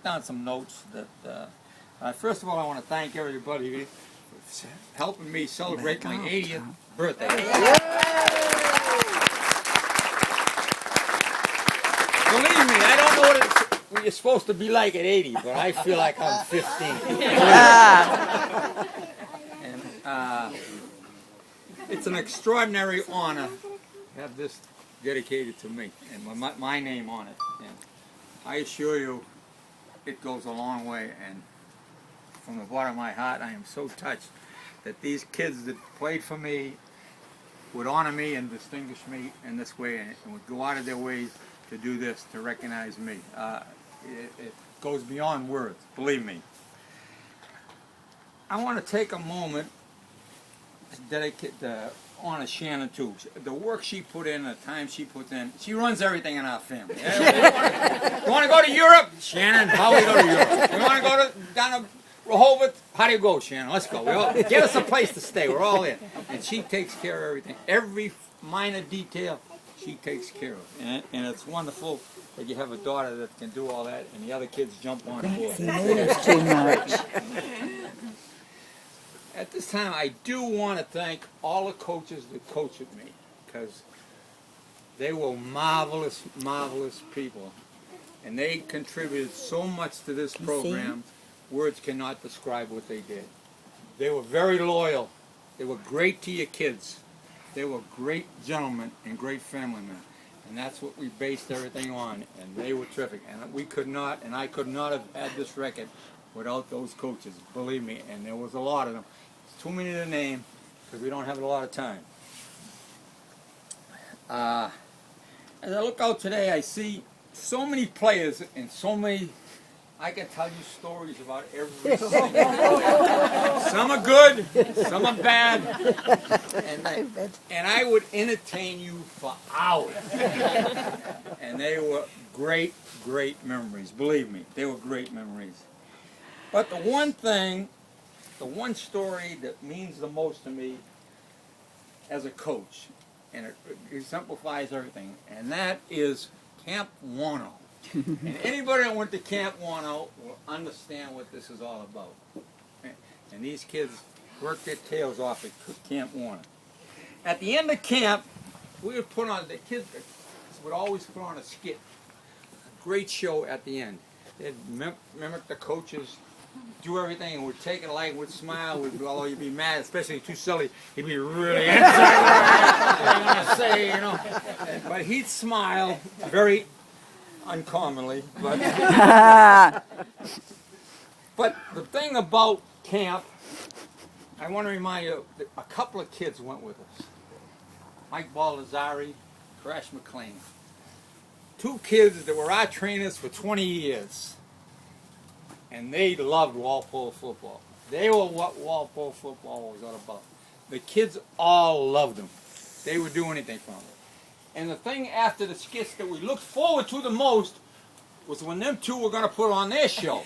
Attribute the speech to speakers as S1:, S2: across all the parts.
S1: down some notes that, first of all, I want to thank everybody for helping me celebrate my 80th birthday. Believe me, I don't know what you're supposed to be like at 80, but I feel like I'm 15. And it's an extraordinary honor to have this dedicated to me and my name on it. And I assure you, it goes a long way. And from the bottom of my heart, I am so touched that these kids that played for me would honor me and distinguish me in this way, and would go out of their ways to do this, to recognize me. It goes beyond words, believe me. I want to take a moment to dedicate to honor Shannon too. The work she put in, the time she puts in, she runs everything in our family. You want to go to Europe? Shannon, how do we go to Europe? You want to go down to Rehoboth? How do you go, Shannon? Let's go. Get us a place to stay. We're all in. And she takes care of everything. Every minor detail, she takes care of. And it's wonderful that you have a daughter that can do all that, and the other kids jump on board.
S2: That's too much.
S1: At this time, I do want to thank all the coaches that coached with me, because they were marvelous, marvelous people. And they contributed so much to this program. Words cannot describe what they did. They were very loyal. They were great to your kids. They were great gentlemen and great family men. And that's what we based everything on. And they were terrific. And we could not, and I could not have had this record without those coaches, believe me. And there was a lot of them. It's too many to name because we don't have a lot of time. As I look out today, I see so many players and so many. I can tell you stories about every single player. Some are good, some are bad, and I would entertain you for hours. And they were great, great memories. Believe me, they were great memories. But the one thing, the one story that means the most to me as a coach, and it exemplifies everything, and that is Camp Wano. And anybody that went to Camp Wano will understand what this is all about. And these kids worked their tails off at Camp Wano. At the end of camp, we would put on, the kids would always put on a skit. A great show at the end. They'd mimic the coaches, do everything, and would take it light, would smile, although you'd be mad, especially too silly, he'd be really anxious. Say, you know. But he'd smile very uncommonly, but the thing about camp, I want to remind you, a couple of kids went with us. Mike Baldessari, Crash McLean. Two kids that were our trainers for 20 years. And they loved Walpole football. They were what Walpole football was all about. The kids all loved them. They would do anything for them. And the thing after the skits that we looked forward to the most was when them two were going to put on their show.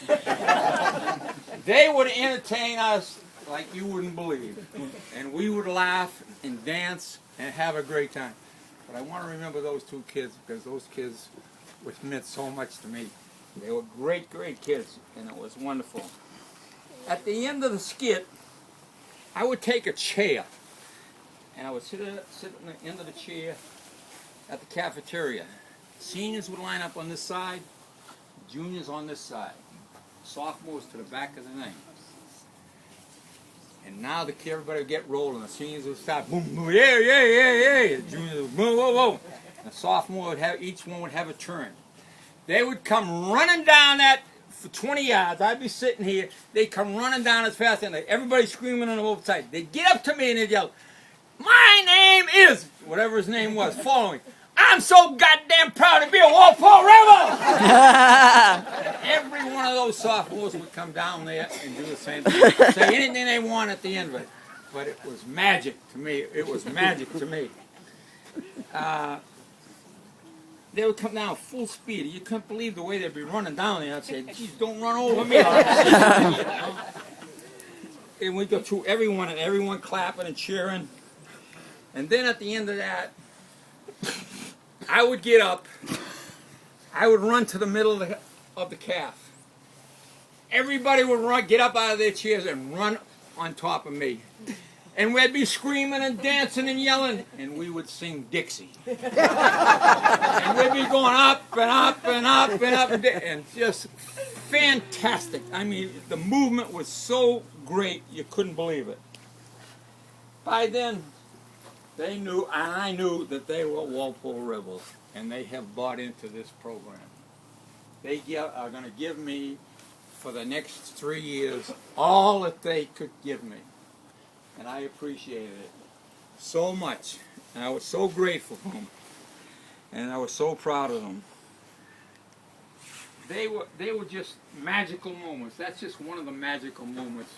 S1: They would entertain us like you wouldn't believe. And we would laugh and dance and have a great time. But I want to remember those two kids because those kids which meant so much to me. They were great, great kids, and it was wonderful. At the end of the skit, I would take a chair, and I would sit on the end of the chair at the cafeteria. Seniors would line up on this side, juniors on this side, sophomores to the back of the name. And now everybody would get rolling. The seniors would start, boom, boom, yeah, yeah, yeah, yeah. The juniors would, boom, whoa, whoa. And the sophomore would have, each one would have a turn. They would come running down that for 20 yards. I'd be sitting here. They'd come running down as fast as everybody screaming on the both sides. They'd get up to me and they'd yell, "My name is," whatever his name was, following. "I'm so goddamn proud to be a Walpole Rebel!" Every one of those sophomores would come down there and do the same thing. Say anything they want at the end of it. But it was magic to me. It was magic to me. They would come down full speed. You couldn't believe the way they'd be running down there. I'd say, "Geez, don't run over me." And we'd go through everyone and everyone clapping and cheering. And then at the end of that, I would get up. I would run to the middle of the calf. everybody would get up out of their chairs and run on top of me. And we'd be screaming and dancing and yelling, and we would sing Dixie. And we'd be going up and up and up and up and just fantastic. I mean, the movement was so great, you couldn't believe it. By then, they knew, and I knew that they were Walpole Rebels, and they have bought into this program. They are going to give me, for the next 3 years, all that they could give me. And I appreciated it so much. And I was so grateful for them. And I was so proud of them. They were just magical moments. That's just one of the magical moments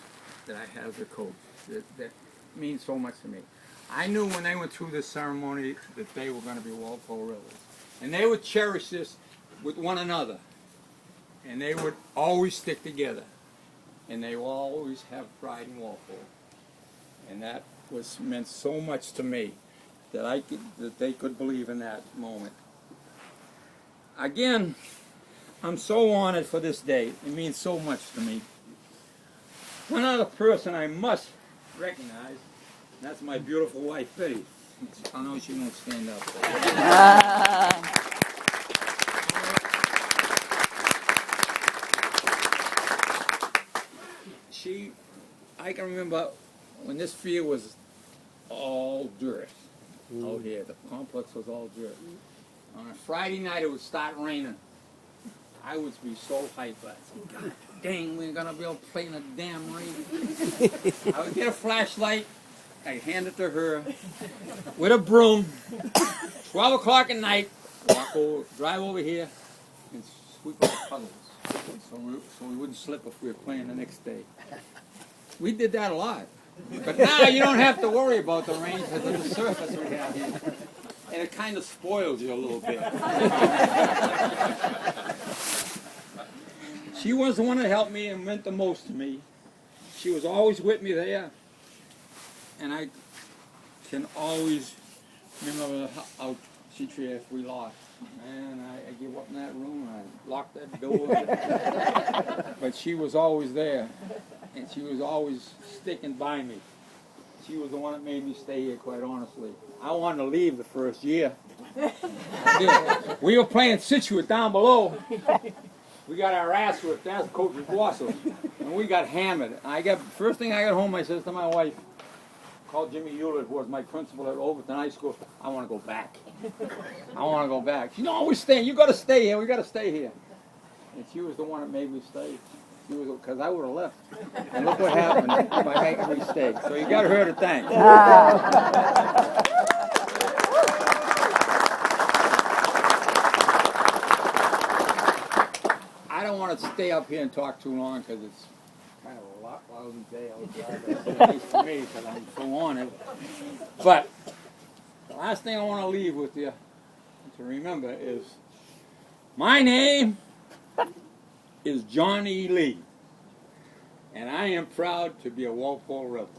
S1: that I had as a coach. That means so much to me. I knew when they went through this ceremony that they were going to be Walpole Rebels. And they would cherish this with one another. And they would always stick together. And they would always have pride in Walpole. And that meant so much to me that they could believe in that moment. Again, I'm so honored for this day. It means so much to me. One other person I must recognize, and that's my beautiful wife, Betty. I know she won't stand up. I can remember when this field was all dirt out here. The complex was all dirt. On a Friday night, it would start raining. I would be so hyped. I said, God dang, we're going to be able to play in the damn rain. I would get a flashlight. I'd hand it to her with a broom. 12 o'clock at night, drive over here and sweep up the puddles so we wouldn't slip if we were playing the next day. We did that a lot. But now you don't have to worry about the rain because of the surface we have here. And it kind of spoils you a little bit. She was the one that helped me and meant the most to me. She was always with me there. And I can always remember how she treated if we lost. Man, I gave up in that room and I locked that door. But she was always there. And she was always sticking by me. She was the one that made me stay here, quite honestly. I wanted to leave the first year. We were playing Situate down below. We got our ass whipped. That's Coach Wassel. And we got hammered. First thing I got home, I said to my wife, called Jimmy Hewlett, who was my principal at Overton High School, I want to go back. I want to go back. She said, no, we're staying. You got to stay here. We got to stay here. And she was the one that made me stay. Because I would have left. And look what happened by making me stay. So you got her to thank. I don't want to stay up here and talk too long because it's kind of a lousy day outside. That's nice for me because I'm so honored. But the last thing I want to leave with you to remember is my name is Johnny Lee, and I am proud to be a Walpole Rebel.